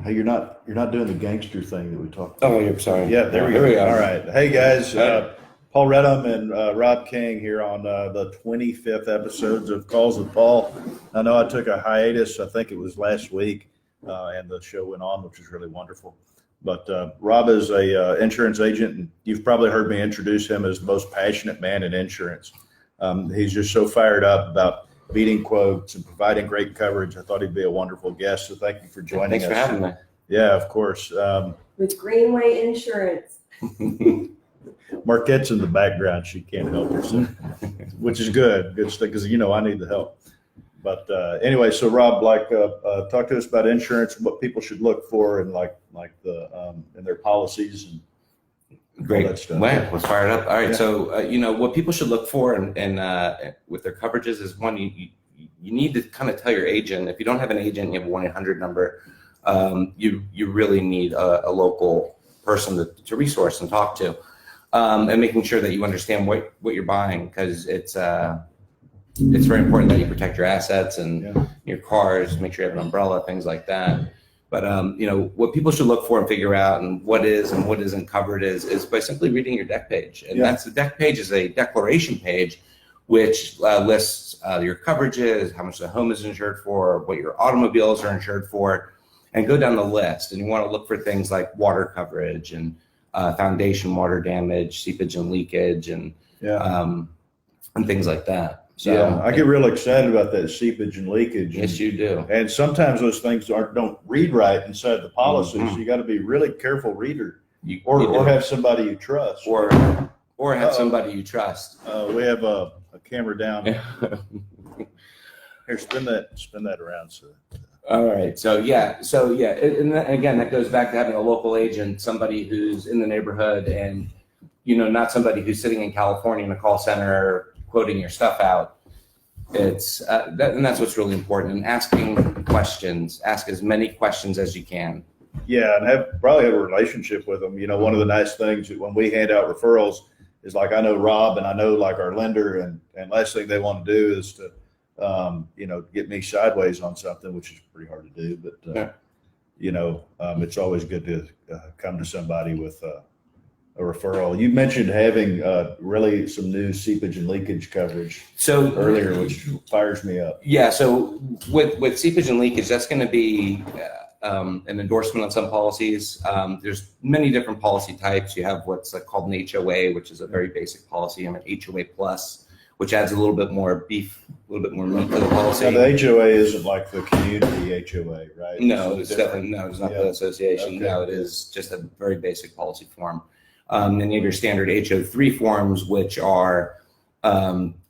Hey, you're not doing the gangster thing that we talked about. Oh, you're sorry. Yeah, there we Here go. we are. All right. Hey guys, Paul Redham and Rob King here on the 25th episodes of Calls with Paul. I know I took a hiatus. I think it was last week, and the show went on, which was really wonderful. But Rob is a insurance agent, and you've probably heard me introduce him as the most passionate man in insurance. He's just so fired up about beating quotes and providing great coverage. I thought he'd be a wonderful guest. So thank you for joining Thanks us. for having me. Yeah, of course. With Greenway Insurance. Marquette's in the background. She can't help herself, which is good. Good stuff, because I need the help. But anyway, so Rob, talk to us about insurance, what people should look for, and in their policies and Great. all that stuff. Wow, let's fire it up. All right. Yeah. So, what people should look for and with their coverages is one, you need to kind of tell your agent. If you don't have an agent, you have a 1-800 number. You really need a local person to resource and talk to, and making sure that you understand what you're buying, because it's very important that you protect your assets and your cars, make sure you have an umbrella, things like that. But what people should look for and figure out, and what is and what isn't covered is by simply reading your deck page. And that's the deck page is a declaration page, which lists your coverages, how much the home is insured for, what your automobiles are insured for, and go down the list. And you want to look for things like water coverage and foundation water damage, seepage and leakage, and things like that. So I get real excited about that seepage and leakage. Yes, you do. And sometimes those things don't read right inside the policy, so you got to be really careful reader, or have somebody you trust, or have somebody you trust. We have a camera down. Here, spin that around. So. All right. So and again, that goes back to having a local agent, somebody who's in the neighborhood, and not somebody who's sitting in California in a call center quoting your stuff out. It's and that's what's really important. And asking questions, ask as many questions as you can. Yeah, and probably have a relationship with them. One of the nice things when we hand out referrals is, like, I know Rob and I know, like, our lender, and last thing they want to do is to get me sideways on something, which is pretty hard to do. But it's always good to come to somebody with a referral. You mentioned having really some new seepage and leakage coverage earlier, which fires me up. Yeah. So with seepage and leakage, that's going to be an endorsement on some policies. There's many different policy types. You have what's called an HOA, which is a very basic policy, and an HOA plus, which adds a little bit more beef, a little bit more meat to the policy. Now, the HOA isn't like the community HOA, right? No, it's definitely it's not the association. Okay. No, it is just a very basic policy form. Then you have your standard HO3 forms, which are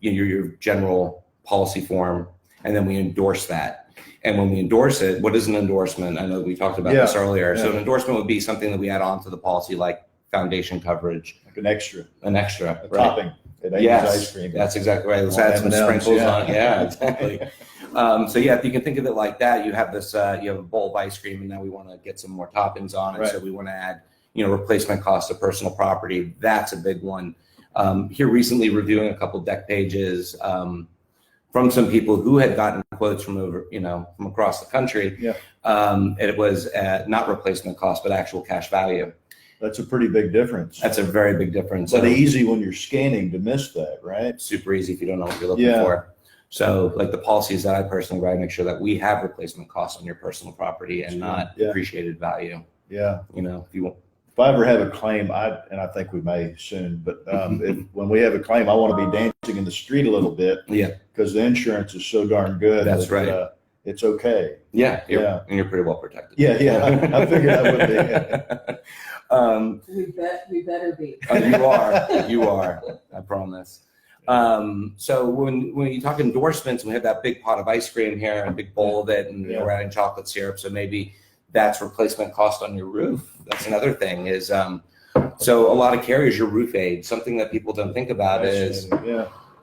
your general policy form, and then we endorse that. And when we endorse it, what is an endorsement? I know we talked about this earlier. So an endorsement would be something that we add on to the policy, like foundation coverage. Like an extra. Right? Topping. Yes, ice cream. that's exactly right. Let's add some sprinkles on. Yeah, exactly. If you can think of it like that, you have this, you have a bowl of ice cream, and now we want to get some more toppings on it. Right. So we want to add, replacement cost of personal property. That's a big one. Here recently, reviewing a couple deck pages from some people who had gotten quotes from from across the country. Yeah. It was not replacement cost, but actual cash value. That's a pretty big difference. That's a very big difference. But easy when you're scanning to miss that, right? Super easy if you don't know what you're looking for. So, like the policies that I personally write, make sure that we have replacement costs on your personal property and not appreciated value. Yeah. If I ever have a claim, and I think we may soon, but when we have a claim, I want to be dancing in the street a little bit. Yeah. Because the insurance is so darn good. That's right. It's okay. Yeah. And you're pretty well protected. Yeah. I figured I would be. We better be. You are. I promise. So when you talk endorsements, we have that big pot of ice cream here and a big bowl of it, and we're adding chocolate syrup. So maybe that's replacement cost on your roof. That's another thing is, so a lot of carriers, your roof aid, something that people don't think about is,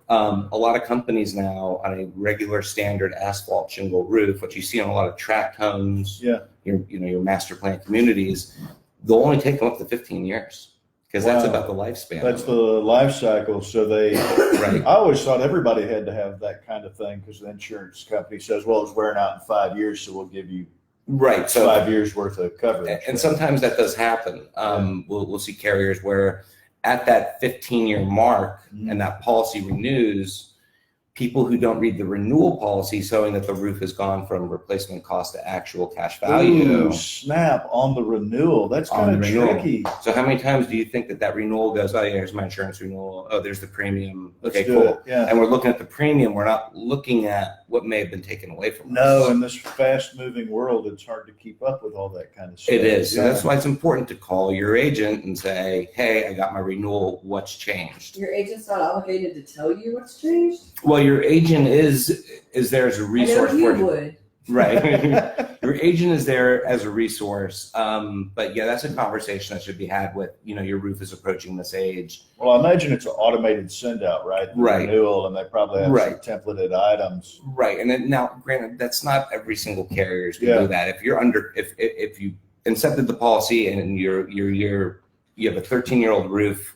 a lot of companies now on a regular standard asphalt shingle roof, what you see on a lot of tract homes, your master plan communities, they'll only take them up to 15 years. Because that's about the lifespan. That's the life cycle. So I always thought everybody had to have that kind of thing, because the insurance company says, well, it's wearing out in 5 years, so we'll give you Right. So 5 years worth of coverage. and sometimes that does happen. We'll see carriers where at that 15-year mark and that policy renews, people who don't read the renewal policy showing that the roof has gone from replacement cost to actual cash value. Ooh, snap on the renewal. That's kind of tricky. So how many times do you think that renewal goes, oh, yeah, here's my insurance renewal. Oh, there's the premium. Let's Okay, do cool. it. Yeah. And we're looking at the premium. We're not looking at what may have been taken away from us. No, in this fast moving world, it's hard to keep up with all that kind of stuff. It is. So Yeah. that's why it's important to call your agent and say, hey, I got my renewal. What's changed? Your agent's not obligated to tell you what's changed? Well, your agent is there as a I know resource you for you. would. Right. Your agent is there as a resource. But yeah, that's a conversation that should be had with, your roof is approaching this age. Well, I imagine it's an automated send out, right? The Right. Renewal, and they probably have Right. some templated items. Right. And then now, granted, that's not every single carrier is going Yeah. to do that. If you're if you accepted the policy and you have a 13-year-old roof,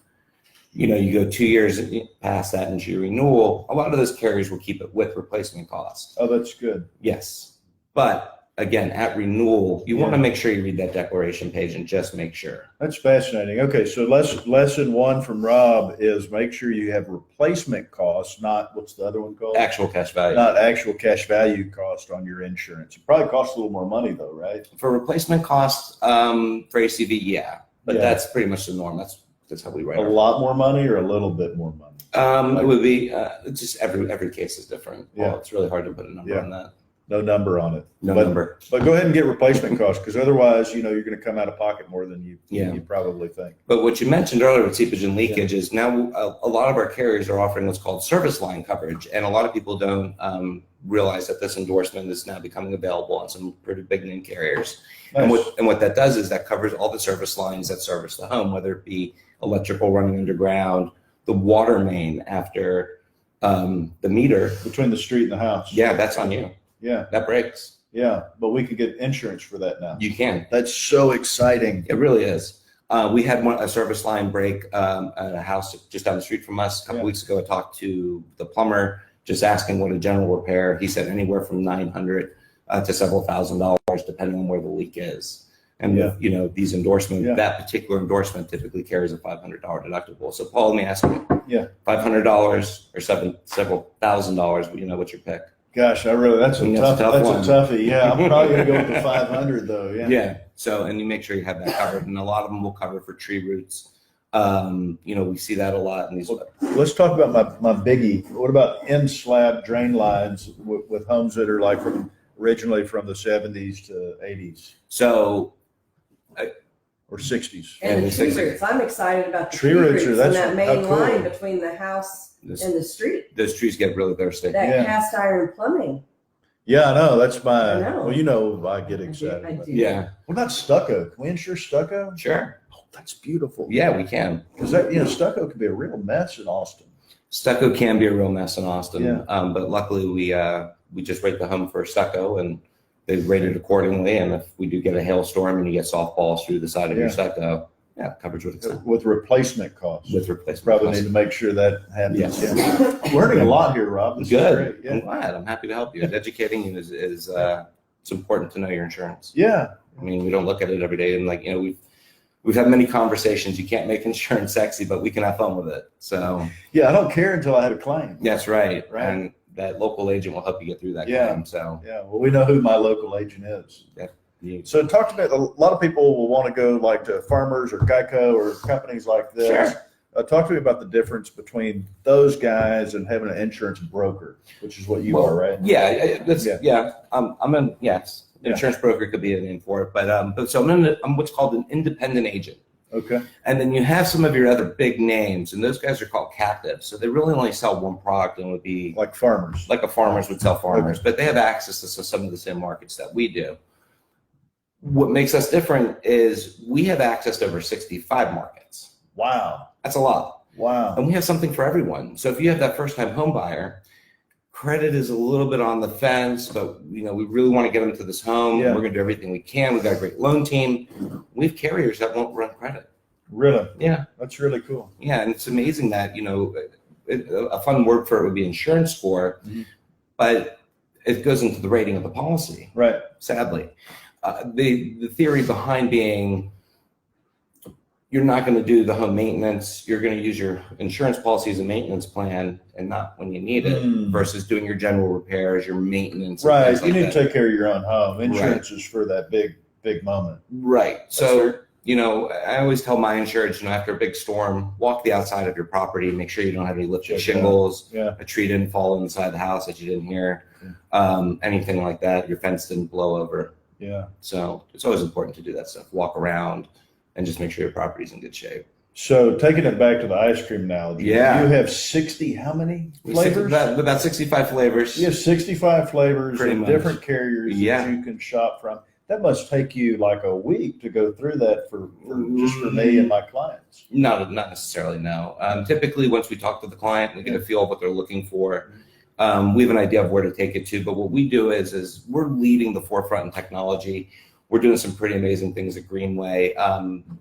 you go 2 years past that into your renewal, a lot of those carriers will keep it with replacement cost. Oh, that's good. Yes. But again, at renewal, you want to Yeah. make sure you read that declaration page and just make sure. That's fascinating. Okay, so lesson one from Rob is make sure you have replacement costs, not what's the other one called? Actual cash value. Not actual cash value cost on your insurance. It probably costs a little more money though, right? For replacement costs, for ACV, yeah. But Yeah. that's pretty much the norm. That's how we write A our lot more money or a little bit more money? It would be just every case is different. Yeah. Well, it's really hard to put a number Yeah. on that. No number on it. No But- number. But go ahead and get replacement costs because otherwise, you're going to come out of pocket more than you probably think. But what you mentioned earlier with seepage and leakage is now a lot of our carriers are offering what's called service line coverage, and a lot of people don't realize that this endorsement is now becoming available on some pretty big name carriers. Nice. And what that does is that covers all the service lines that service the home, whether it be electrical running underground, the water main after the meter. Between the street and the house. Yeah, that's on you. Yeah. That breaks. Yeah. But we could get insurance for that now. You can. That's so exciting. It really is. We had a service line break at a house just down the street from us a couple Yeah. weeks ago. I talked to the plumber, just asking what a general repair. He said anywhere from $900 to several $1,000s, depending on where the leak is. And Yeah. with, these endorsements, Yeah. that particular endorsement typically carries a $500 deductible. So Paul, let me ask you, Yeah. $500 or several $1,000s, what's your pick? Gosh, that's a toughie. Yeah. I'm probably going to go with the 500 though. Yeah. Yeah. So, and you make sure you have that covered, and a lot of them will cover for tree roots. We see that a lot in these. Let's talk about my biggie. What about end slab drain lines with homes that are like originally from the 70s to 80s So, or 60s? And the And tree the- roots. I'm excited about the Tree tree roots roots are- and that's that main how cool. line between the house this, and the street. those trees get really thirsty. That Yeah. cast iron plumbing. Yeah, I know. That's my. I know. Well, I get excited. I about do. it. Yeah, What about stucco? Can we insure stucco? sure. Oh, that's beautiful. Yeah, we can. Because that stucco could be a real mess in Austin. Stucco can be a real mess in Austin, Yeah. but luckily we just rate the home for stucco, and they rate it accordingly. And if we do get a hailstorm and you get softballs through the side of your Yeah. stucco, coverage would extend With replacement costs. with replacement. Probably costs. need to make sure that happens. Yes. Yeah. Learning a lot here, Rob. This is Good. great. I'm Yeah. glad. I'm happy to help you. Educating you is it's important to know your insurance. Yeah. I mean, we don't look at it every day, and we've had many conversations. You can't make insurance sexy, but we can have fun with it. So Yeah. I don't care until I have a claim. that's right. Right. And that local agent will help you get through that Yeah. claim. So Yeah. Well, we know who my local agent is. you, So talk to me. A lot of people will want to go like to Farmers or Geico or companies like this. Sure. Talk to me about the difference between those guys and having an insurance broker, which is what you are, right? Yeah. I'm in. Yes, Yeah. insurance broker could be a name for it, but so I'm what's called an independent agent. Okay. And then you have some of your other big names, and those guys are called captives. So they really only sell one product, and would be Like Farmers. like a farmers would sell farmers, but they have access to some of the same markets that we do. What makes us different is we have access to over 65 markets. Wow. That's a lot. Wow. And we have something for everyone. So if you have that first time home buyer, credit is a little bit on the fence, but we really want to get them to this home. Yeah. We're going to do everything we can. We've got a great loan team. We have carriers that won't run credit. Really? Yeah. That's really cool. Yeah. And it's amazing that, a fun word for it would be insurance score, Mhm. but it goes into the rating of the policy, Right. sadly. The theory behind being you're not going to do the home maintenance, you're going to use your insurance policy as a maintenance plan and not when you need it, versus doing your general repairs, your maintenance. Right. You You need to take care of your own home. Insurance is for that big moment. Right. So, I always tell my insureds, after a big storm, walk the outside of your property, make sure you don't have any lifted shingles, a tree didn't fall inside the house that you didn't hear, anything like that. Your fence didn't blow over. Yeah. So it's always important to do that stuff. Walk around and just make sure your property's in good shape. So taking it back to the ice cream analogy, you have 60, how many flavors? About 65 flavors. You have 65 flavors Pretty and much. different carriers that you can shop from. That must take you like a week to go through that for just for me and my clients. No, not necessarily, no. Typically, once we talk to the client, we get a feel of what they're looking for. We have an idea of where to take it to, but what we do is we're leading the forefront in technology. We're doing some pretty amazing things at Greenway.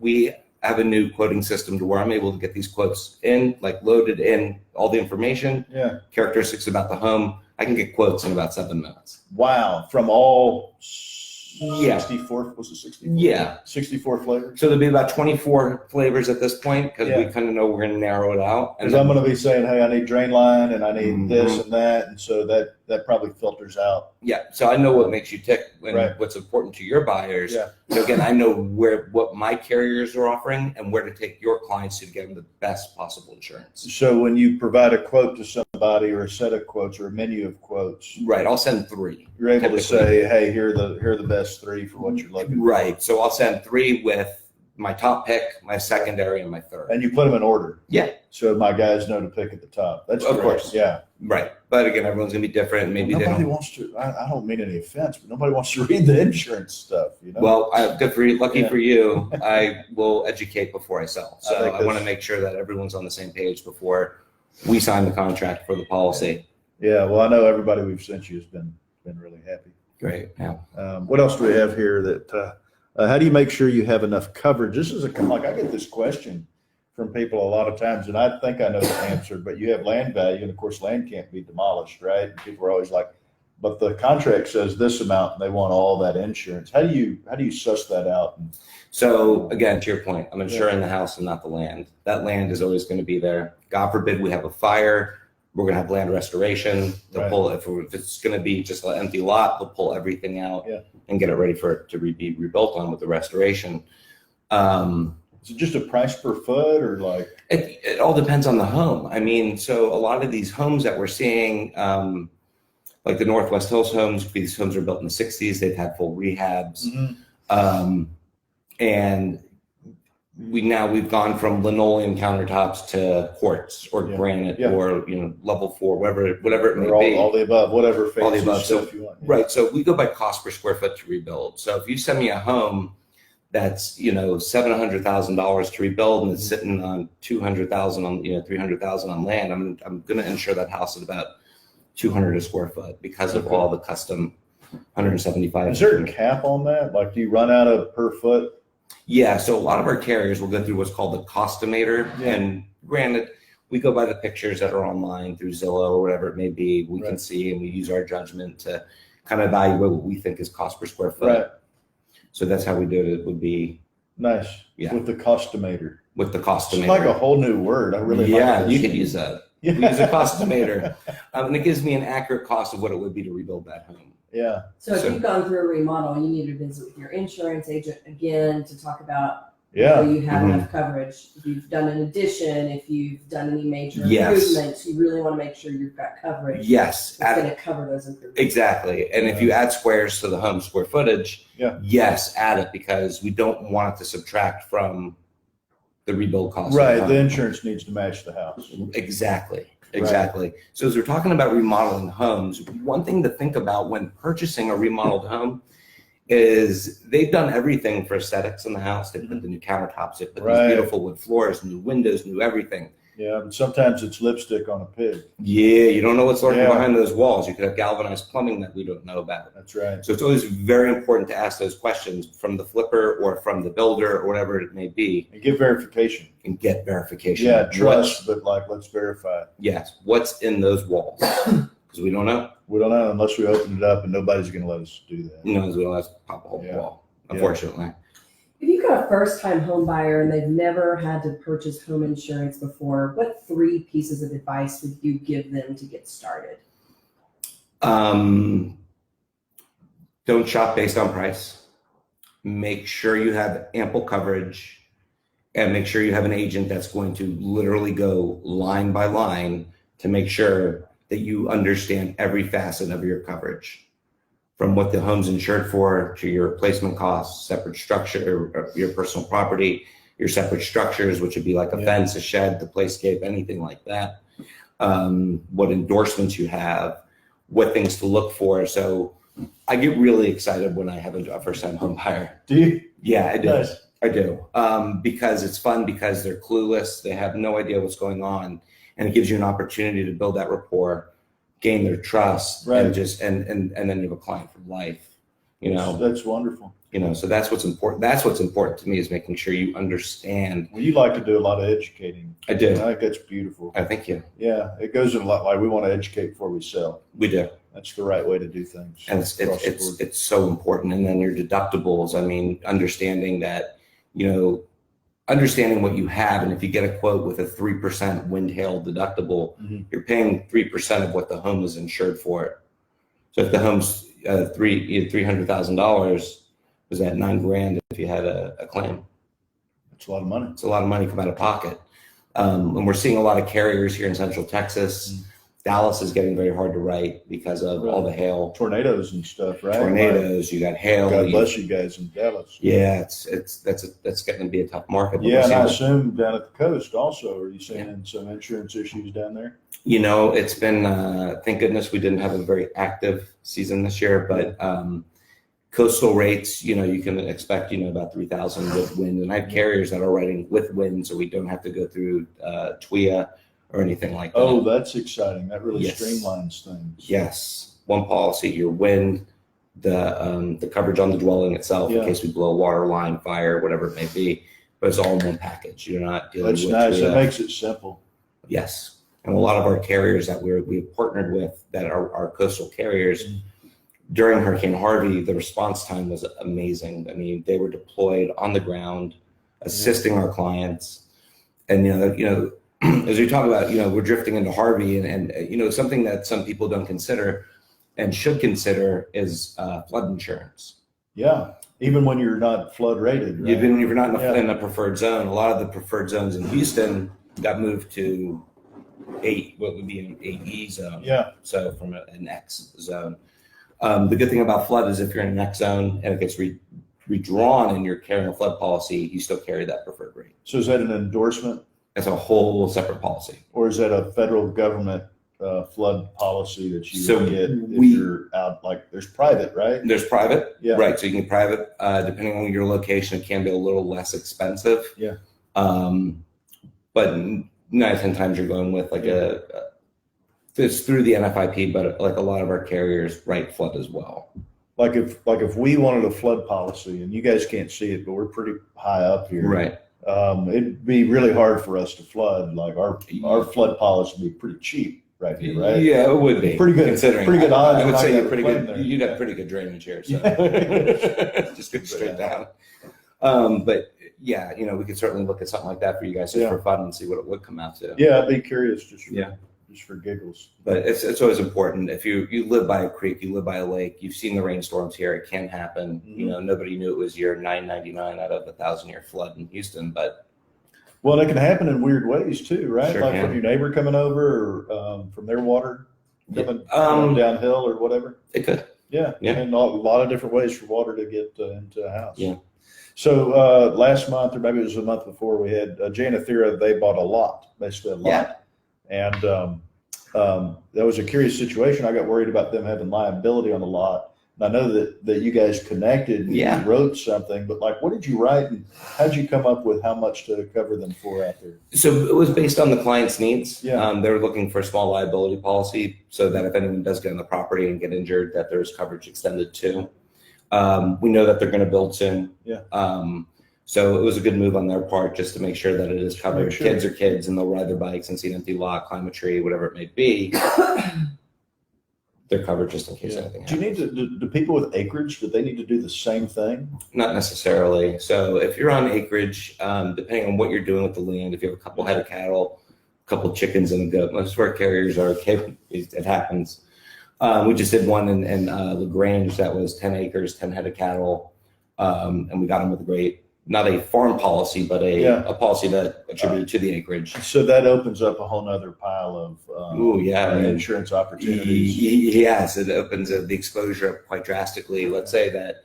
We have a new quoting system to where I'm able to get these quotes in, like loaded in all the information, characteristics about the home. I can get quotes in about 7 minutes. Wow. From all 64, was it 64? Yeah. 64 flavors? So there'll be about 24 flavors at this point because we kind of know we're going to narrow it out. Because I'm going to be saying, hey, I need drain line and I need this and that. And so that probably filters out. Yeah. So I know what makes you tick and what's important to your buyers. Yeah. So again, I know what my carriers are offering and where to take your clients to get them the best possible insurance. So when you provide a quote to somebody or a set of quotes or a menu of quotes, right, I'll send 3. You're able to say, hey, here are the best 3 for what you're looking for. Right. So I'll send 3 with my top pick, my secondary, and my third. And you put them in order. Yeah. So my guys know to pick at the top. That's of great. Course. Yeah. Right. But again, everyone's gonna be different. Maybe nobody wants to. I don't mean any offense, but nobody wants to read the insurance stuff. Well, good for you. Lucky for you, I will educate before I sell. So I want to make sure that everyone's on the same page before we sign the contract for the policy. Yeah. Well, I know everybody we've sent you has been really happy. Great. Yeah. What else do we have here? How do you make sure you have enough coverage? This is I get this question from people a lot of times, and I think I know the answer, but you have land value, and of course land can't be demolished, right? And people are always like, but the contract says this amount and they want all that insurance. How do you suss that out? So again, to your point, I'm insuring the house and not the land. That land is always going to be there. God forbid we have a fire, we're going to have land restoration. They'll pull it. If it's going to be just an empty lot, they'll pull everything out and get it ready for it to be rebuilt on with the restoration. Is it just a price per foot or like? It all depends on the home. I mean, so a lot of these homes that we're seeing, like the Northwest Hills homes, these homes are built in the 60s. They've had full rehabs. And we've gone from linoleum countertops to quartz or granite or level 4, whatever it may be. All the above, whatever fancy stuff you want. Right. So we go by cost per square foot to rebuild. So if you send me a home that's $700,000 to rebuild and it's sitting on $200,000 on $300,000 on land, I'm going to insure that house at about $200 a square foot because of all the custom 175. Is there a cap on that? Like, do you run out of per foot? Yeah, so a lot of our carriers will go through what's called the costimator. And granted, we go by the pictures that are online through Zillow or whatever it may be. We can see and we use our judgment to kind of evaluate what we think is cost per square foot. Right. So that's how we do it. It would be nice. Yeah. With the costimator. With the costimator. It's like a whole new word. I really like this. You could use that. We use a costimator. And it gives me an accurate cost of what it would be to rebuild that home. Yeah. So if you've gone through a remodel, you need to visit with your insurance agent again to talk about whether you have enough coverage. If you've done an addition, if you've done any major improvements, you really want to make sure you've got coverage. Yes. It's going to cover those improvements. Exactly. And if you add squares to the home square footage, yes, add it because we don't want it to subtract from the rebuild cost. Right. The insurance needs to match the house. Exactly. Right. So as we're talking about remodeling homes, one thing to think about when purchasing a remodeled home is they've done everything for aesthetics in the house. They put the new countertops, they put these beautiful wood floors, new windows, new everything. Yeah, but sometimes it's lipstick on a pig. Yeah, you don't know what's lurking behind those walls. You could have galvanized plumbing that we don't know about. That's right. So it's always very important to ask those questions from the flipper or from the builder or whatever it may be. And get verification. Yeah, trust, but let's verify. Yes, what's in those walls? Because we don't know. We don't know unless we open it up, and nobody's going to let us do that. No, we don't have to pop a whole wall, unfortunately. If you've got a first-time home buyer and they've never had to purchase home insurance before, what 3 pieces of advice would you give them to get started? Don't shop based on price. Make sure you have ample coverage, and make sure you have an agent that's going to literally go line by line to make sure that you understand every facet of your coverage, from what the home's insured for to your replacement costs, separate structure, or your personal property, your separate structures, which would be like a fence, a shed, the playscape, anything like that. What endorsements you have, what things to look for. So I get really excited when I have a first-time home buyer. Do you? Yeah, I do. Nice. I do. Because it's fun, because they're clueless, they have no idea what's going on, and it gives you an opportunity to build that rapport, gain their trust, right. and just and then you have a client for life. That's wonderful. So that's what's important. That's what's important to me, is making sure you understand. Well, you like to do a lot of educating. I do. I think that's beautiful. Thank you. Yeah, it goes in a lot like we want to educate before we sell. We do. That's the right way to do things. And it's so important. And then your deductibles. I mean, understanding that, understanding what you have, and if you get a quote with a 3% wind hail deductible, you're paying 3% of what the home is insured for. So if the home's $300,000, was that $9,000 if you had a claim? It's a lot of money. It's a lot of money come out of pocket. And we're seeing a lot of carriers here in Central Texas. Dallas is getting very hard to write because of all the hail, tornadoes and stuff, right? Tornadoes, you got hail. God bless you guys in Dallas. Yeah, that's getting to be a tough market. Yeah, and I assume down at the coast also. Are you seeing some insurance issues down there? It's been thank goodness we didn't have a very active season this year, but coastal rates, you can expect about 3,000 with wind, and I have carriers that are writing with wind, so we don't have to go through TWIA or anything like that. Oh, that's exciting. That really streamlines things. Yes. One policy, your wind, the coverage on the dwelling itself in case we blow a water line, fire, whatever it may be, but it's all in one package. You're not dealing with. That's nice. It makes it simple. Yes. And a lot of our carriers that we've partnered with that are our coastal carriers, during Hurricane Harvey, the response time was amazing. I mean, they were deployed on the ground, assisting our clients. And, as we talk about, we're drifting into Harvey, and something that some people don't consider and should consider is flood insurance. Yeah, even when you're not flood rated, right? Even if you're not in a preferred zone. A lot of the preferred zones in Houston got moved to what would be an 8E zone. Yeah. So from an X zone. The good thing about flood is if you're in an X zone and it gets redrawn and you're carrying a flood policy, you still carry that preferred rate. So is that an endorsement? That's a whole separate policy. Or is that a federal government flood policy that you get if you're out? Like there's private, right? There's private, yeah. Right. So you can get private. Depending on your location, it can be a little less expensive. Yeah. But 9 out of 10 times you're going with it's through the NFIP, but like a lot of our carriers write flood as well. Like if we wanted a flood policy, and you guys can't see it, but we're pretty high up here, right? It'd be really hard for us to flood. Like our flood policy would be pretty cheap right here, right? Yeah, it would be pretty good. Considering pretty good odds. I would say you're pretty good. There. You got pretty good drainage here, so just go straight down. But yeah, we could certainly look at something like that for you guys just for fun and see what it would come out to. Yeah, I'd be curious just for giggles. But it's always important. If you live by a creek, you live by a lake, you've seen the rainstorms here, it can happen. Nobody knew it was year 999 out of 1,000-year flood in Houston, but well, it can happen in weird ways too, right? Sure like can. From your neighbor coming over, or from their water coming downhill or whatever. It could. Yeah. And a lot of different ways for water to get into a house. Yeah. So last month, or maybe it was the month before, we had Janathera. They bought a lot, basically a lot. Yeah. And that was a curious situation. I got worried about them having liability on the lot. And I know that you guys connected and you wrote something, but like, what did you write and how'd you come up with how much to cover them for out there? So it was based on the client's needs. Yeah. They were looking for a small liability policy so that if anyone does get on the property and get injured, that there's coverage extended to. We know that they're going to build soon. Yeah. So it was a good move on their part just to make sure that it is covered. Sure. Kids are kids and they'll ride their bikes and see an empty lot, climb a tree, whatever it may be. their coverage just in case anything Do you happens. need to, do people with acreage, do they need to do the same thing? Not necessarily. So if you're on acreage, depending on what you're doing with the land, if you have a couple head of cattle, a couple chickens and a goat, most of our carriers are okay. It happens. We just did one in LaGrange that was 10 acres, 10 head of cattle. And we got them with a great, not a farm policy, but a policy that attributed to the acreage. So that opens up a whole nother pile of insurance opportunities. Yes, it opens the exposure up quite drastically. Let's say that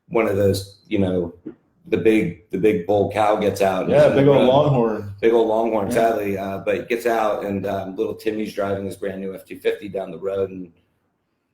one of those, the big bull cow gets out. Big old longhorn. Big old longhorn, sadly, but it gets out and little Timmy's driving his brand new F-250 down the road and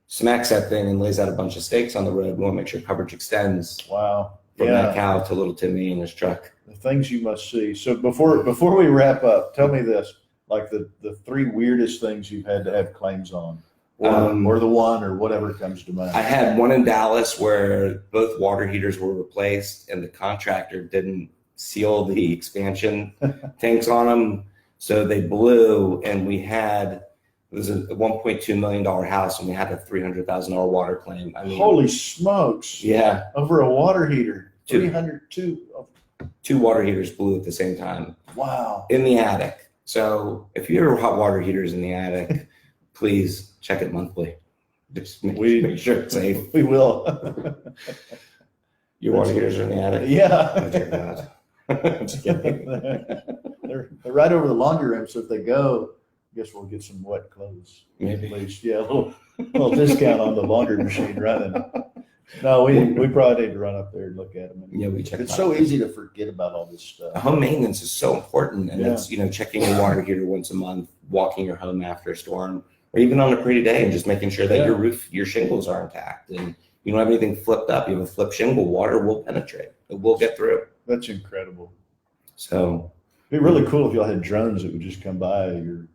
smacks that thing and lays out a bunch of stakes on the road. We want to make sure coverage extends. Wow. From that cow to little Timmy in his truck. The things you must see. So before we wrap up, tell me this, like the 3 weirdest things you've had to have claims on, or the one, or whatever comes to mind. I had one in Dallas where both water heaters were replaced and the contractor didn't seal the expansion tanks on them. So they blew, and it was a $1.2 million house, and we had a $300,000 water claim. I mean, holy smokes. Yeah. Over a water heater. 2 water heaters blew at the same time. Wow. In the attic. So if you have hot water heaters in the attic, please check it monthly. Just make sure it's safe. We will. Your water heaters are in the attic? Yeah. Oh, dear God. I'm just kidding. They're right over the laundry room, so if they go, I guess we'll get some wet clothes. Maybe. At least. Yeah, a little discount on the laundry machine running. No, we probably need to run up there and look at them. Yeah, we check. It's so easy to forget about all this stuff. Home maintenance is so important, and it's checking your water heater once a month, walking your home after a storm, or even on a pretty day, and just making sure that your roof, your shingles are intact, and you don't have anything flipped up. You have a flip shingle, water will penetrate. It will get through. That's incredible. So it'd be really cool if y'all had drones that would just come by your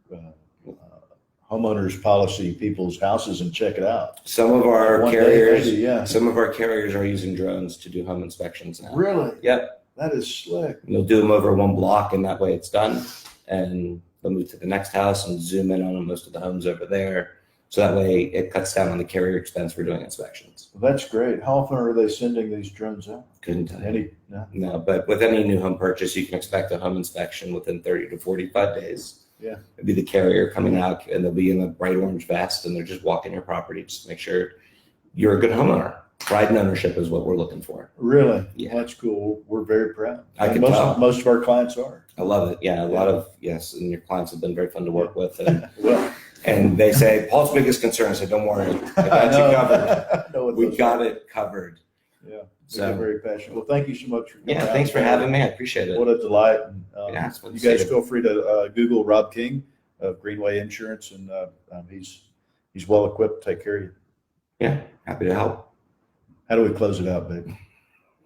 homeowners policy people's houses and check it out. Some of our One carriers, day, maybe, some of our carriers are using drones to do home inspections now. Really? Yep. That is slick. They'll do them over one block, and that way it's done. And they'll move to the next house and zoom in on most of the homes over there. So that way it cuts down on the carrier expense for doing inspections. Well, that's great. How often are they sending these drones out? Couldn't tell you. No. But with any new home purchase, you can expect a home inspection within 30 to 45 days. Yeah. It'd be the carrier coming out, and they'll be in a bright orange vest, and they're just walking your property just to make sure you're a good homeowner. Pride and ownership is what we're looking for. Really? Yeah. Well, that's cool. We're very proud. I can most, tell. Most of our clients are. I love it. Yeah, a lot of, yes, and your clients have been very fun to work with. And, Well, and they say, Paul's biggest concern, I said, don't worry, I got you covered. We got it covered. Yeah. So They're very passionate. Well, thank you so much for coming out. thanks for having me. I appreciate it. What a delight. And, Yeah, it's fun you to see guys you. feel free to Google Rob King of Greenway Insurance, and he's well equipped to take care of you. Yeah, happy to help. How do we close it out, babe?